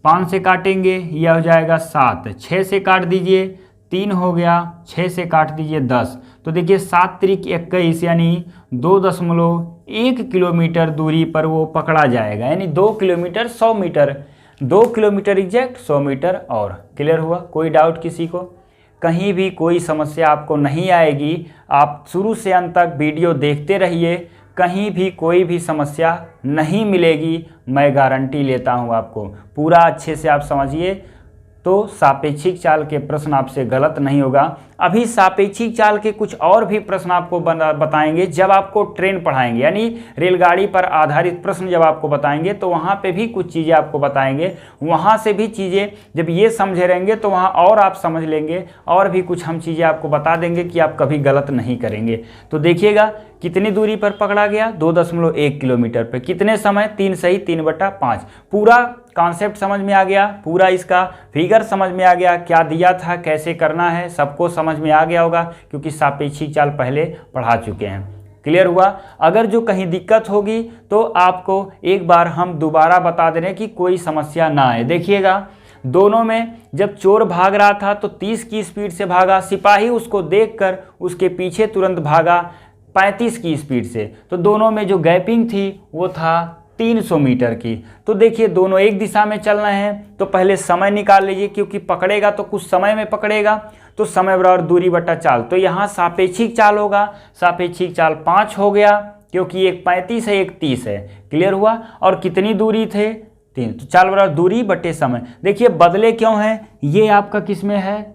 5 से काटेंगे यह हो जाएगा 7, 6 से काट दीजिए 3 हो गया, 6 से काट दीजिए 10। तो देखिए 7 × 21 यानी 2.1 किलोमीटर दूरी पर वो पकड़ा जाएगा, यानी 2 kilometre 100 metre, 2 kilometre exact 100 metre. और क्लियर हुआ। कोई डाउट किसी को, कहीं भी कोई समस्या आपको नहीं आएगी। आप शुरू से अंत तक वीडियो देखते रहिए, कहीं भी कोई भी समस्या नहीं मिलेगी, मैं गारंटी लेता हूँ आपको। पूरा अच्छे से आप समझिए तो सापेक्षिक चाल के प्रश्न आपसे गलत नहीं होगा। अभी सापेक्षिक चाल के कुछ और भी प्रश्न आपको बताएंगे जब आपको ट्रेन पढ़ाएंगे, यानी रेलगाड़ी पर आधारित प्रश्न जब आपको बताएंगे तो वहाँ पे भी कुछ चीज़ें आपको बताएंगे। वहाँ से भी चीज़ें जब ये समझे रहेंगे तो वहाँ और आप समझ लेंगे, और भी कुछ हम चीज़ें आपको बता देंगे कि आप कभी गलत नहीं करेंगे। तो देखिएगा कितनी दूरी पर पकड़ा गया, 2.1 किलोमीटर पर। कितने समय, 3 सही 3/5। पूरा कॉन्सेप्ट समझ में आ गया, पूरा इसका फिगर समझ में आ गया, क्या दिया था, कैसे करना है, सबको समझ में आ गया होगा, क्योंकि सापेक्षिक चाल पहले पढ़ा चुके हैं। क्लियर हुआ। अगर जो कहीं दिक्कत होगी तो आपको एक बार हम दोबारा बता दे रहे हैं कि कोई समस्या ना आए। देखिएगा, दोनों में जब चोर भाग रहा था तो 30 की स्पीड से भागा, सिपाही उसको देखकर उसके पीछे तुरंत भागा 35 की स्पीड से। तो दोनों में जो गैपिंग थी वो था 300 मीटर की। तो देखिए दोनों एक दिशा में चल रहे हैं, तो पहले समय निकाल लीजिए, क्योंकि पकड़ेगा तो कुछ समय में पकड़ेगा, तो समय बराबर दूरी बटा चाल। तो यहाँ सापेक्षिक चाल होगा, सापेक्षिक चाल 5 हो गया, क्योंकि एक 35 है एक 30 है। क्लियर हुआ। और कितनी दूरी थे, 3। तो चाल बराबर दूरी बटे समय। देखिए बदले क्यों हैं, ये आपका किस में है,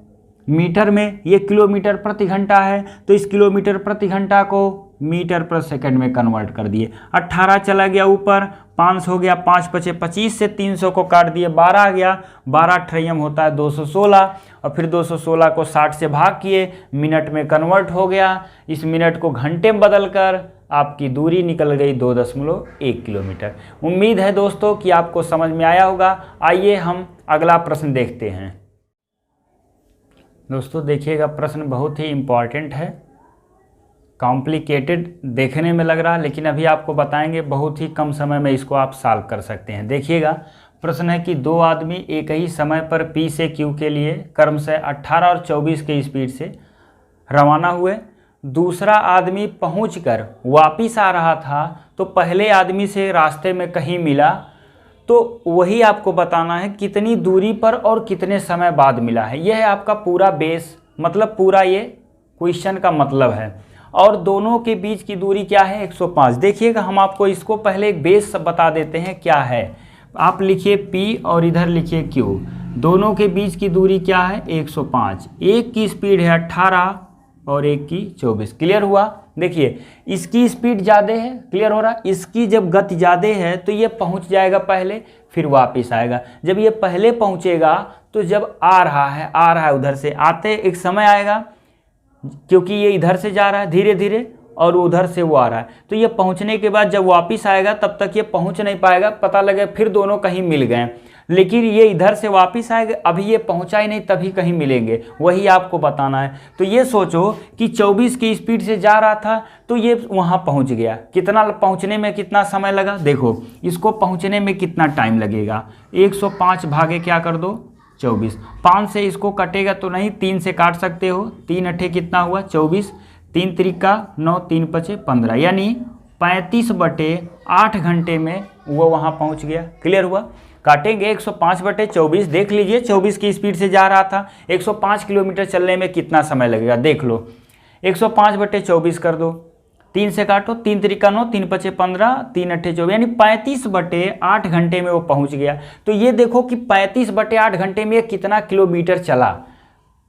मीटर में, ये किलोमीटर प्रति घंटा है, तो इस किलोमीटर प्रति घंटा को मीटर पर सेकंड में कन्वर्ट कर दिए। 18 चला गया ऊपर, 5 हो गया, 5 पचे 25 से 300 को काट दिए, 12 आ गया, 12 अठ्ठइम होता है 216, और फिर 216 को 60 से भाग किए, मिनट में कन्वर्ट हो गया। इस मिनट को घंटे में बदलकर आपकी दूरी निकल गई 2.1 किलोमीटर। उम्मीद है दोस्तों कि आपको समझ में आया होगा। आइए हम अगला प्रश्न देखते हैं। दोस्तों देखिएगा, प्रश्न बहुत ही इम्पॉर्टेंट है, कॉम्प्लिकेटेड देखने में लग रहा है, लेकिन अभी आपको बताएंगे, बहुत ही कम समय में इसको आप सॉल्व कर सकते हैं। देखिएगा, प्रश्न है कि 2 आदमी एक ही समय पर P से Q के लिए क्रमशः 18 और 24 की स्पीड से रवाना हुए। दूसरा आदमी पहुंचकर वापिस आ रहा था, तो पहले आदमी से रास्ते में कहीं मिला, तो वही आपको बताना है कितनी दूरी पर और कितने समय बाद मिला है। यह है आपका पूरा बेस, मतलब पूरा ये क्वेश्चन का मतलब है। और दोनों के बीच की दूरी क्या है, 105। देखिएगा, हम आपको इसको पहले एक बेस बता देते हैं क्या है। आप लिखिए P और इधर लिखिए Q। दोनों के बीच की दूरी क्या है, 105। एक की स्पीड है 18 और एक की 24। क्लियर हुआ। देखिए इसकी स्पीड ज़्यादा है, क्लियर हो रहा। इसकी जब गति ज़्यादा है तो ये पहुंच जाएगा पहले, फिर वापस आएगा। जब ये पहले पहुंचेगा तो जब आ रहा है उधर से आते एक समय आएगा, क्योंकि ये इधर से जा रहा है धीरे धीरे और उधर से वो आ रहा है, तो ये पहुंचने के बाद जब वापस आएगा तब तक ये पहुंच नहीं पाएगा, पता लगे फिर दोनों कहीं मिल गए। लेकिन ये इधर से वापस आएगा, अभी ये पहुंचा ही नहीं, तभी कहीं मिलेंगे, वही आपको बताना है। तो ये सोचो कि 24 की स्पीड से जा रहा था तो ये वहाँ पहुँच गया, कितना पहुँचने में कितना समय लगा, देखो इसको पहुँचने में कितना टाइम लगेगा। 105 भागे क्या कर दो 24, 5 से इसको कटेगा तो नहीं, 3 से काट सकते हो, 3 अट्ठे कितना हुआ 24, 3 त्रिका 9, 3 पचे 15, यानी 35/8 घंटे में वो वहाँ पहुँच गया। क्लियर हुआ। काटेंगे 105/24, देख लीजिए 24 की स्पीड से जा रहा था, 105 किलोमीटर चलने में कितना समय लगेगा देख लो। 105/24 कर दो, 3 से काटो, 3 त्रिका 9, 3 पचे 15, 3 अट्ठे 24, यानी 35/8 घंटे में वो पहुंच गया। तो ये देखो कि 35/8 घंटे में कितना किलोमीटर चला,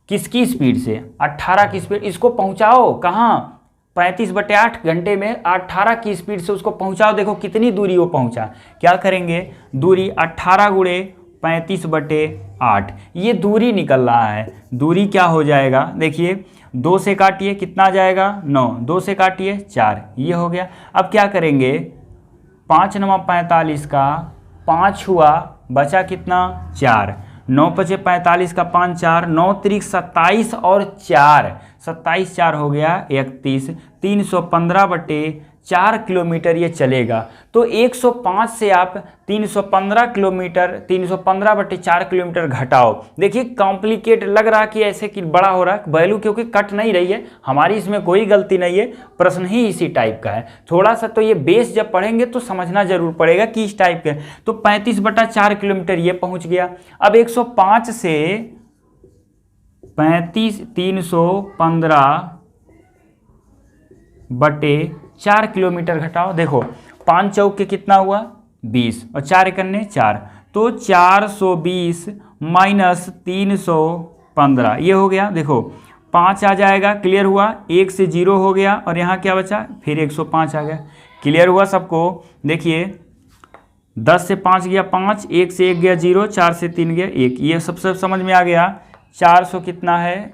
किसकी स्पीड से, 18 की स्पीड। इसको पहुंचाओ कहाँ, 35/8 घंटे में 18 की स्पीड से उसको पहुंचाओ, देखो कितनी दूरी वो पहुंचा। क्या करेंगे, दूरी 18 गुणे 35/8, ये दूरी निकल रहा है। दूरी क्या हो जाएगा, देखिए 2 से काटिए कितना आ जाएगा 9, 2 से काटिए 4, ये हो गया। अब क्या करेंगे, 5 9 45 का 5 हुआ, बचा कितना 4, 9 पचे 45 का 5 4, 9 त्रिक 27 और 4, 27 4 हो गया 31, 315/4 किलोमीटर ये चलेगा। तो 105 से आप 315 किलोमीटर, 315/4 किलोमीटर घटाओ। देखिए कॉम्प्लिकेट लग रहा कि ऐसे कि बड़ा हो रहा है वैल्यू, क्योंकि कट नहीं रही है, हमारी इसमें कोई गलती नहीं है, प्रश्न ही इसी टाइप का है। थोड़ा सा तो ये बेस जब पढ़ेंगे तो समझना जरूर पड़ेगा कि इस टाइप के। तो 35/4 किलोमीटर ये पहुंच गया। अब 105 से 315/4 किलोमीटर घटाओ, देखो 5 चौक के कितना हुआ 20 और 4 एकन्ने 4, तो 420 माइनस 315 ये हो गया। देखो 5 आ जाएगा, क्लियर हुआ, 1 से 0 हो गया और यहाँ क्या बचा, फिर 105 आ गया। क्लियर हुआ सबको। देखिए 10 से 5 गया 5, 1 से 1 गया 0, 4 से 3 गया 1, ये सब समझ में आ गया। 400 कितना है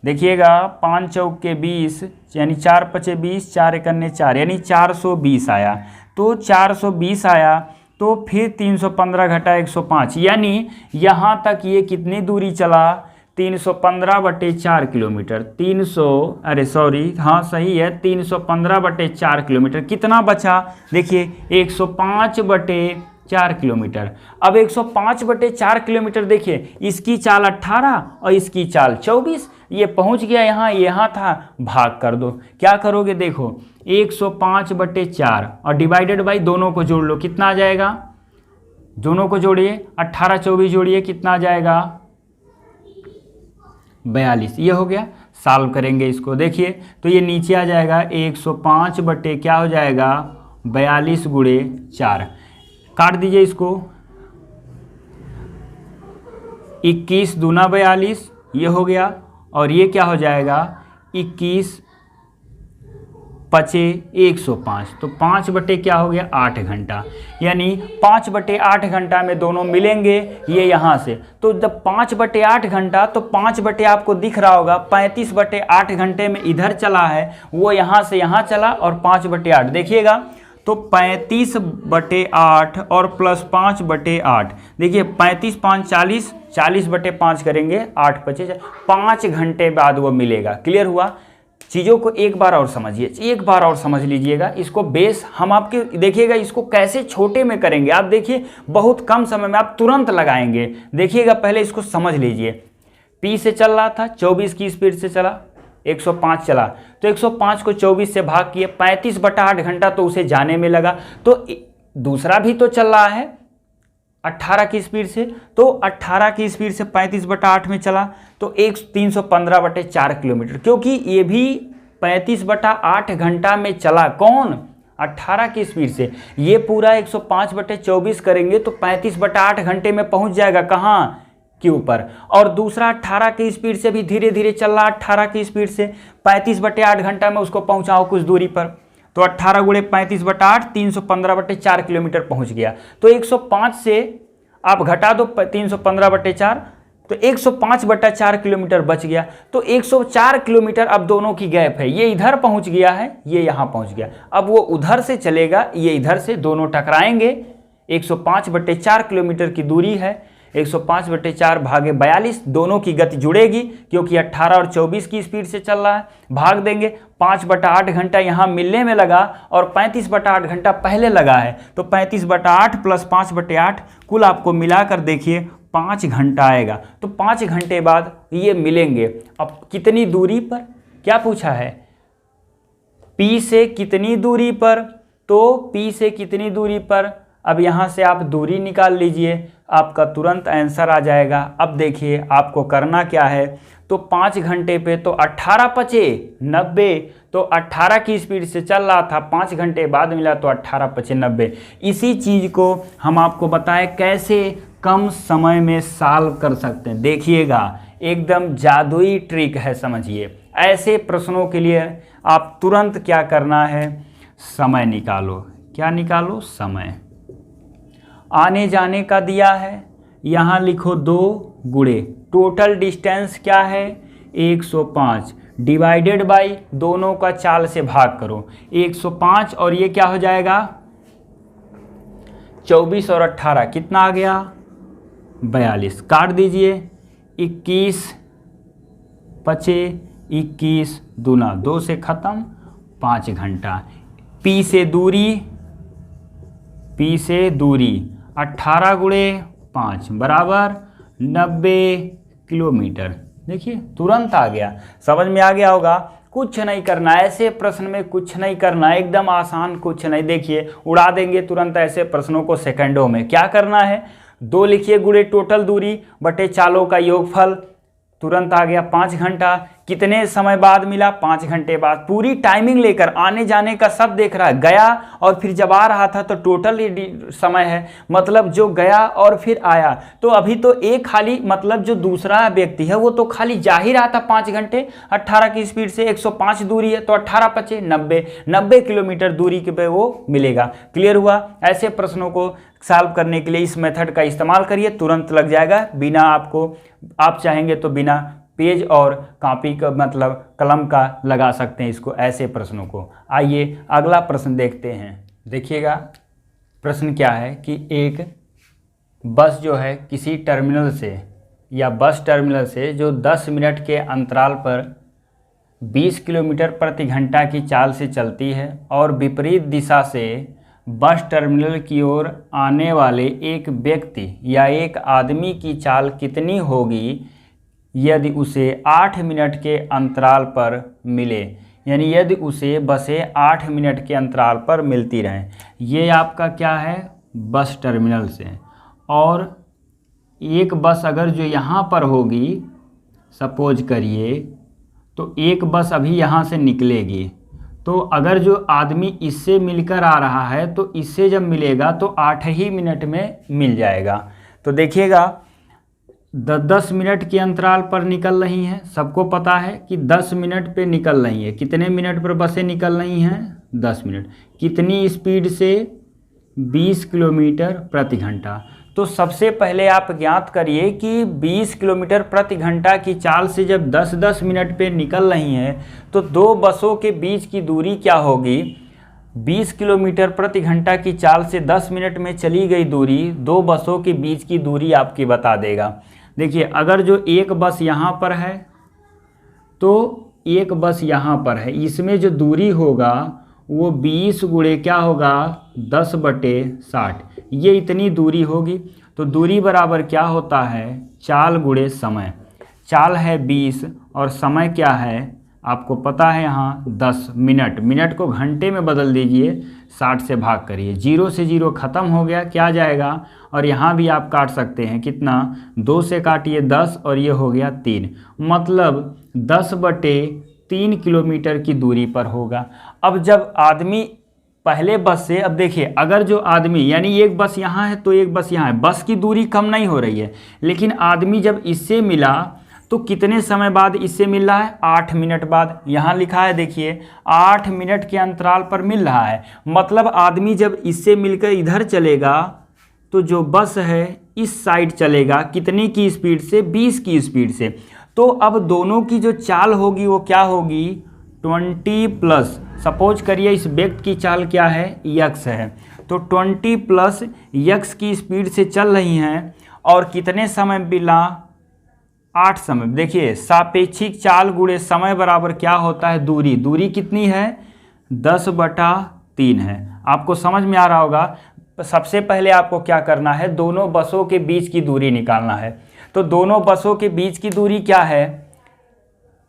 देखिएगा 5 चौक के 20 यानी 4 पचे 20, 4 एकन्ने 4 यानी 420 आया। तो 420 आया तो फिर 315 घटा 105 यानी यहाँ तक ये कितनी दूरी चला, 315/4 किलोमीटर। 315/4 किलोमीटर। कितना बचा, देखिए 105/4 किलोमीटर। अब 105/4 किलोमीटर देखिए, इसकी चाल 18 और इसकी चाल 24, ये पहुंच गया यहाँ था, भाग कर दो। क्या करोगे, देखो 105/4 और डिवाइडेड बाई दोनों को जोड़ लो, कितना आ जाएगा, दोनों को जोड़िए, 18 24 जोड़िए, कितना आ जाएगा 42। ये हो गया। सॉल्व करेंगे इसको, देखिए तो ये नीचे आ जाएगा 105 बटे क्या हो जाएगा 42 गुणे 4। काट दीजिए इसको, 21 दूना 42 ये हो गया, और ये क्या हो जाएगा 21 पचे 105, तो 5 बटे क्या हो गया 8 घंटा, यानी 5/8 घंटा में दोनों मिलेंगे ये यहाँ से। तो जब 5/8 घंटा, तो 5 बटे आपको दिख रहा होगा 35/8 घंटे में इधर चला है, वो यहाँ से यहाँ चला, और 5/8 देखिएगा, तो 35/8 और प्लस 5/8, देखिए 35 5 40, 40/5 करेंगे, 8 25, 5 घंटे बाद वो मिलेगा। क्लियर हुआ। चीज़ों को एक बार और समझिए, एक बार और समझ लीजिएगा इसको। बेस हम आपके देखिएगा इसको कैसे छोटे में करेंगे, आप देखिए बहुत कम समय में आप तुरंत लगाएंगे। देखिएगा पहले इसको समझ लीजिए। पी से चल रहा था, 24 की स्पीड से चला, 105 चला, तो 105 को 24 से भाग किए, 35/8 घंटा तो उसे जाने में लगा। तो दूसरा भी तो चल रहा है 18 की स्पीड से, तो 18 की स्पीड से 35/8 में चला, तो 315/4 किलोमीटर, क्योंकि ये भी 35/8 घंटा में चला। कौन, 18 की स्पीड से। ये पूरा 105/24 करेंगे तो 35/8 घंटे में पहुंच जाएगा, कहाँ, के ऊपर। और दूसरा 18 की स्पीड से भी धीरे धीरे चल रहा, 18 की स्पीड से 35/8 घंटा में उसको पहुंचाओ कुछ दूरी पर, तो 18 गुणे 35/8 315/4 किलोमीटर पहुंच गया। तो 105 से आप घटा दो 315/4, तो 105/4 किलोमीटर बच गया। तो 104 किलोमीटर अब दोनों की गैप है, ये इधर पहुंच गया है, ये यहाँ पहुंच गया। अब वो उधर से चलेगा, ये इधर से, दोनों टकराएंगे। 105/4 किलोमीटर की दूरी है, 105/4 भागे 42, दोनों की गति जुड़ेगी, क्योंकि 18 और 24 की स्पीड से चल रहा है। भाग देंगे, 5/8 घंटा यहाँ मिलने में लगा, और 35/8 घंटा पहले लगा है, तो 35/8 प्लस 5/8 कुल आपको मिलाकर देखिए 5 घंटा आएगा। तो 5 घंटे बाद ये मिलेंगे। अब कितनी दूरी पर, क्या पूछा है, पी से कितनी दूरी पर, तो पी से कितनी दूरी पर, अब यहाँ से आप दूरी निकाल लीजिए, आपका तुरंत आंसर आ जाएगा। अब देखिए आपको करना क्या है, तो 5 घंटे पे तो 18 पचे 90, तो 18 की स्पीड से चल रहा था, 5 घंटे बाद मिला, तो 18 पचे 90। इसी चीज़ को हम आपको बताएं कैसे कम समय में सॉल्व कर सकते हैं। देखिएगा एकदम जादुई ट्रिक है, समझिए। ऐसे प्रश्नों के लिए आप तुरंत क्या करना है, समय निकालो। क्या निकालो, समय। आने जाने का दिया है, यहाँ लिखो 2 गुणे टोटल डिस्टेंस क्या है 105, डिवाइडेड बाई दोनों का 4 से भाग करो, 105 और ये क्या हो जाएगा 24 और 18 कितना आ गया 42। काट दीजिए, 21 पचे 21 दूना 2 से ख़त्म, 5 घंटा। पी से दूरी 18 गुणे 5 बराबर 90 किलोमीटर। देखिए तुरंत आ गया, समझ में आ गया होगा। कुछ नहीं करना, ऐसे प्रश्न में कुछ नहीं करना, एकदम आसान, कुछ नहीं। देखिए उड़ा देंगे तुरंत ऐसे प्रश्नों को सेकंडों में। क्या करना है, 2 लिखिए गुणे टोटल दूरी बटे चालों का योगफल, तुरंत आ गया 5 घंटा। कितने समय बाद मिला, 5 घंटे बाद। पूरी टाइमिंग लेकर, आने जाने का सब देख रहा है, गया और फिर जब आ रहा था तो टोटल समय है, मतलब जो गया और फिर आया। तो अभी तो एक खाली, मतलब जो दूसरा व्यक्ति है वो तो खाली जा ही रहा था 5 घंटे, 18 की स्पीड से, 105 दूरी है, तो 18 पचे 90 किलोमीटर दूरी के पे वो मिलेगा। क्लियर हुआ। ऐसे प्रश्नों को सॉल्व करने के लिए इस मेथड का इस्तेमाल करिए, तुरंत लग जाएगा, बिना आपको, आप चाहेंगे तो बिना पेज और कॉपी का मतलब कलम का लगा सकते हैं इसको, ऐसे प्रश्नों को। आइए अगला प्रश्न देखते हैं। देखिएगा प्रश्न क्या है कि एक बस जो है किसी टर्मिनल से या बस टर्मिनल से जो 10 मिनट के अंतराल पर 20 किलोमीटर प्रति घंटा की चाल से चलती है और विपरीत दिशा से बस टर्मिनल की ओर आने वाले एक व्यक्ति या एक आदमी की चाल कितनी होगी यदि उसे 8 मिनट के अंतराल पर मिले, यानी यदि उसे बसें 8 मिनट के अंतराल पर मिलती रहें। ये आपका क्या है, बस टर्मिनल से। और एक बस अगर जो यहाँ पर होगी, सपोज करिए, तो एक बस अभी यहाँ से निकलेगी, तो अगर जो आदमी इससे मिलकर आ रहा है तो इससे जब मिलेगा तो 8 ही मिनट में मिल जाएगा। तो देखिएगा 10 मिनट के अंतराल पर निकल रही हैं, सबको पता है कि 10 मिनट पे निकल रही है। कितने मिनट पर बसें निकल रही हैं, 10 मिनट। कितनी स्पीड से, 20 किलोमीटर प्रति घंटा। तो सबसे पहले आप ज्ञात करिए कि 20 किलोमीटर प्रति घंटा की चाल से जब 10-10 मिनट पे निकल रही हैं तो दो बसों के बीच की दूरी क्या होगी। 20 किलोमीटर प्रति घंटा की चाल से 10 मिनट में चली गई दूरी दो बसों के बीच की दूरी आपकी बता देगा। देखिए अगर जो एक बस यहाँ पर है तो एक बस यहाँ पर है, इसमें जो दूरी होगा वो 20 गुणे क्या होगा, 10/60, ये इतनी दूरी होगी। तो दूरी बराबर क्या होता है, चाल गुणे समय। चाल है 20 और समय क्या है आपको पता है यहाँ 10 मिनट। मिनट को घंटे में बदल दीजिए, 60 से भाग करिए, 0 से 0 ख़त्म हो गया, क्या जाएगा। और यहाँ भी आप काट सकते हैं, कितना, 2 से काटिए 10 और ये हो गया 3, मतलब 10/3 किलोमीटर की दूरी पर होगा। अब जब आदमी पहले बस से, अब देखिए अगर जो आदमी, यानी एक बस यहाँ है तो एक बस यहाँ है, बस की दूरी कम नहीं हो रही है, लेकिन आदमी जब इससे मिला तो कितने समय बाद इससे मिल रहा है, 8 मिनट बाद। यहाँ लिखा है देखिए 8 मिनट के अंतराल पर मिल रहा है, मतलब आदमी जब इससे मिलकर इधर चलेगा तो जो बस है इस साइड चलेगा, कितनी की स्पीड से, 20 की स्पीड से। तो अब दोनों की जो चाल होगी वो क्या होगी, 20+, सपोज करिए इस व्यक्ति की चाल क्या है, x है, तो 20+ x की स्पीड से चल रही हैं और कितने समय मिला, 8 समय। देखिए सापेक्षिक चाल गुणे समय बराबर क्या होता है, दूरी। दूरी कितनी है, 10/3 है। आपको समझ में आ रहा होगा। सबसे पहले आपको क्या करना है, दोनों बसों के बीच की दूरी निकालना है। तो दोनों बसों के बीच की दूरी क्या है,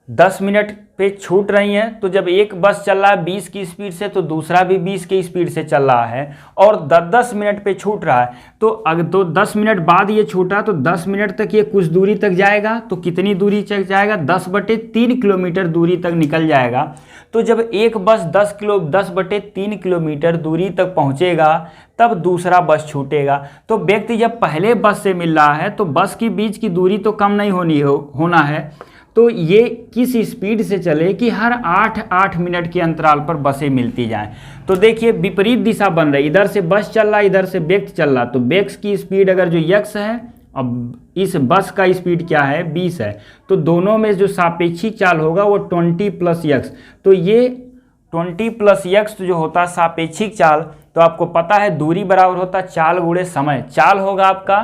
10 मिनट पे छूट रही हैं, तो जब एक बस चल रहा है 20 की स्पीड से तो दूसरा भी 20 की स्पीड से चल रहा है और 10-10 मिनट पे छूट रहा है। तो अगर तो 10 मिनट बाद ये छूटा तो 10 मिनट तक ये कुछ दूरी तक जाएगा, तो कितनी दूरी तक जाएगा, 10/3 किलोमीटर दूरी तक निकल जाएगा। तो जब एक बस 10/3 किलोमीटर दूरी तक पहुँचेगा तब दूसरा बस छूटेगा। तो व्यक्ति जब पहले बस से मिल रहा है तो बस के बीच की दूरी तो कम नहीं होना है, तो ये किस स्पीड से चले कि हर 8-8 मिनट के अंतराल पर बसें मिलती जाएं। तो देखिए विपरीत दिशा बन रही, इधर से बस चल रहा है, इधर से व्यक्ति चल रहा, तो व्यक्ति की स्पीड अगर जो x है, अब इस बस का स्पीड क्या है, 20 है, तो दोनों में जो सापेक्षिक चाल होगा वो 20+ x। तो ये 20+ x जो होता है सापेक्षिक चाल, तो आपको पता है दूरी बराबर होता है चाल गुणे समय। चाल होगा आपका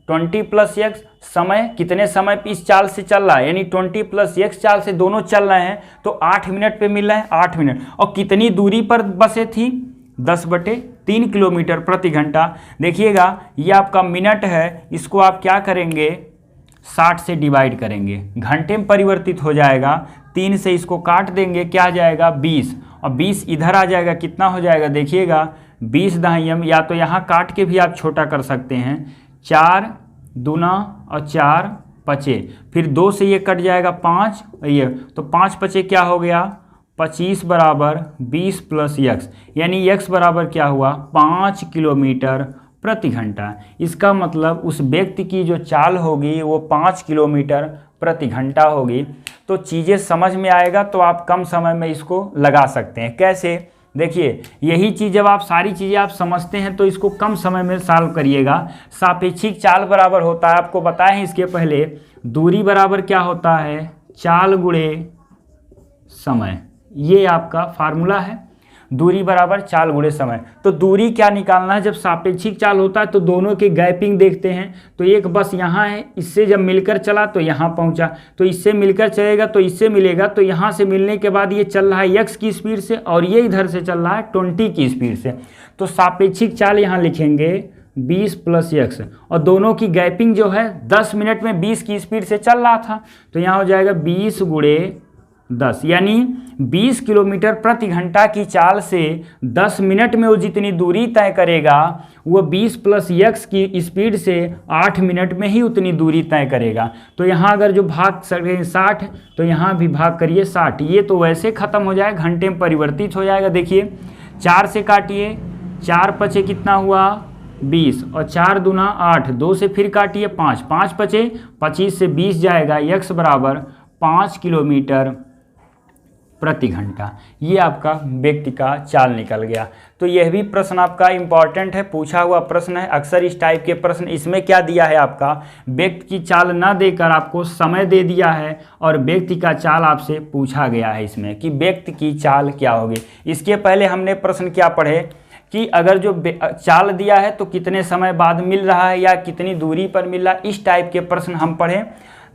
20+ x, समय कितने समय पे इस चाल से चल रहा है, यानी 20+ x चाल से दोनों चल रहे हैं तो 8 मिनट पे मिल रहे हैं, 8 मिनट। और कितनी दूरी पर बसें थी, 10/3 किलोमीटर प्रति घंटा। देखिएगा ये आपका मिनट है, इसको आप क्या करेंगे, 60 से डिवाइड करेंगे, घंटे में परिवर्तित हो जाएगा। 3 से इसको काट देंगे, क्या आ जाएगा, 20, और 20 इधर आ जाएगा, कितना हो जाएगा, देखिएगा 20 दाहियम, या तो यहाँ काट के भी आप छोटा कर सकते हैं, 4 दूना और 4 पचे, फिर 2 से ये कट जाएगा 5, ये तो 5 पचे क्या हो गया, 25 बराबर 20+ x, यानी x बराबर क्या हुआ, 5 किलोमीटर प्रति घंटा। इसका मतलब उस व्यक्ति की जो चाल होगी वो 5 किलोमीटर प्रति घंटा होगी। तो चीज़ें समझ में आएगा तो आप कम समय में इसको लगा सकते हैं। कैसे, देखिए यही चीज़ जब आप सारी चीज़ें आप समझते हैं तो इसको कम समय में सॉल्व करिएगा। सापेक्षिक चाल बराबर होता है, आपको बताए हैं इसके पहले, दूरी बराबर क्या होता है, चाल गुणे समय। ये आपका फार्मूला है, दूरी बराबर चाल गुणे समय। तो दूरी क्या निकालना है, जब सापेक्षिक चाल होता है तो दोनों के गैपिंग देखते हैं। तो एक बस यहाँ है, इससे जब मिलकर चला तो यहाँ पहुँचा, तो इससे मिलकर चलेगा तो इससे मिलेगा, तो यहाँ से मिलने के बाद ये चल रहा है x की स्पीड से और ये इधर से चल रहा है 20 की स्पीड से। तो सापेक्षिक चाल यहाँ लिखेंगे 20 + x, और दोनों की गैपिंग जो है 10 मिनट में 20 की स्पीड से चल रहा था, तो यहाँ हो जाएगा 20 × 10, यानी 20 किलोमीटर प्रति घंटा की चाल से 10 मिनट में वो जितनी दूरी तय करेगा वो 20 + x की स्पीड से 8 मिनट में ही उतनी दूरी तय करेगा। तो यहाँ अगर जो भाग सकें 60, तो यहाँ भी भाग करिए 60। ये तो वैसे ख़त्म हो जाएगा, घंटे में परिवर्तित हो जाएगा। देखिए 4 से काटिए, 4 × 5 कितना हुआ 20, और 4 दूना 8, 2 से फिर काटिए 5, 5 × 5 25 से 20 जाएगा, x बराबर 5 किलोमीटर प्रति घंटा। ये आपका व्यक्ति का चाल निकल गया। तो यह भी प्रश्न आपका इम्पॉर्टेंट है, पूछा हुआ प्रश्न है। अक्सर इस टाइप के प्रश्न, इसमें क्या दिया है आपका, व्यक्ति की चाल न देकर आपको समय दे दिया है और व्यक्ति का चाल आपसे पूछा गया है इसमें कि व्यक्ति की चाल क्या होगी। इसके पहले हमने प्रश्न क्या पढ़े कि अगर जो चाल दिया है तो कितने समय बाद मिल रहा है या कितनी दूरी पर मिल रहा है, इस टाइप के प्रश्न हम पढ़ें।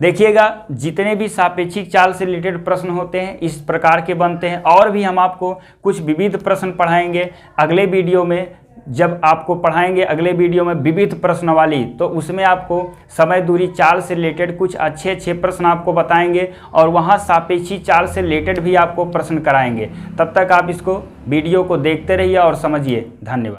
देखिएगा जितने भी सापेक्षिक चाल से रिलेटेड प्रश्न होते हैं इस प्रकार के बनते हैं, और भी हम आपको कुछ विविध प्रश्न पढ़ाएंगे अगले वीडियो में। जब आपको पढ़ाएंगे अगले वीडियो में विविध प्रश्न वाली, तो उसमें आपको समय दूरी चाल से रिलेटेड कुछ अच्छे प्रश्न आपको बताएंगे और वहाँ सापेक्षिक चाल से रिलेटेड भी आपको प्रश्न कराएंगे। तब तक आप इसको वीडियो को देखते रहिए और समझिए। धन्यवाद।